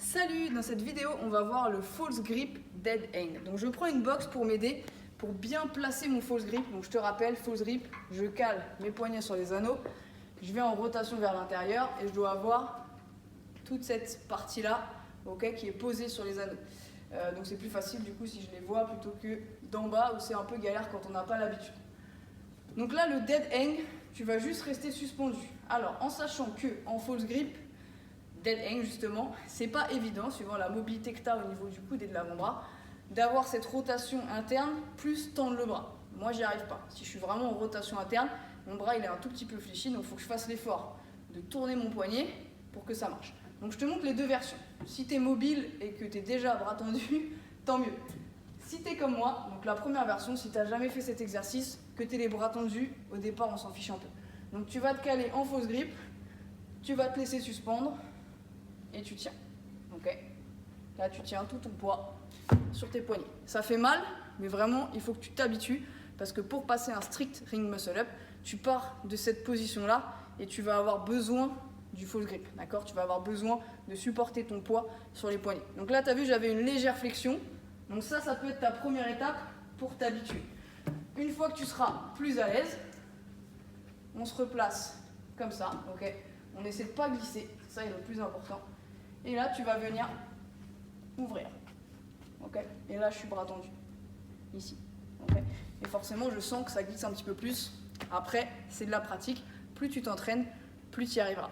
Salut, dans cette vidéo, on va voir le false grip dead hang. Donc je prends une box pour m'aider, pour bien placer mon false grip. Donc je te rappelle, false grip, je cale mes poignets sur les anneaux, je vais en rotation vers l'intérieur et je dois avoir toute cette partie-là, okay, qui est posée sur les anneaux. Donc c'est plus facile du coup si je les vois plutôt que d'en bas où c'est un peu galère quand on n'a pas l'habitude. Donc là, le dead hang, tu vas juste rester suspendu. Alors, en sachant que en false grip, dead hang justement, c'est pas évident, suivant la mobilité que tu as au niveau du coude et de l'avant-bras, d'avoir cette rotation interne plus tendre le bras. Moi, j'y arrive pas. Si je suis vraiment en rotation interne, mon bras il est un tout petit peu fléchi, donc il faut que je fasse l'effort de tourner mon poignet pour que ça marche. Donc je te montre les deux versions. Si tu es mobile et que tu es déjà bras tendu, tant mieux. Si tu es comme moi, donc la première version, si tu n'as jamais fait cet exercice, que tu aies les bras tendus, au départ on s'en fiche un peu. Donc tu vas te caler en false grip, tu vas te laisser suspendre et tu tiens. Okay. Là tu tiens tout ton poids sur tes poignets. Ça fait mal, mais vraiment il faut que tu t'habitues parce que pour passer un strict ring muscle up, tu pars de cette position-là et tu vas avoir besoin du false grip. D'accord ? Tu vas avoir besoin de supporter ton poids sur les poignets. Donc là tu as vu, j'avais une légère flexion. Donc ça peut être ta première étape pour t'habituer. Une fois que tu seras plus à l'aise, on se replace comme ça, ok ? On essaie de ne pas glisser, c'est ça qui est le plus important. Et là, tu vas venir ouvrir, ok ? Et là, je suis bras tendu, ici, ok ? Et forcément, je sens que ça glisse un petit peu plus. Après, c'est de la pratique. Plus tu t'entraînes, plus tu y arriveras.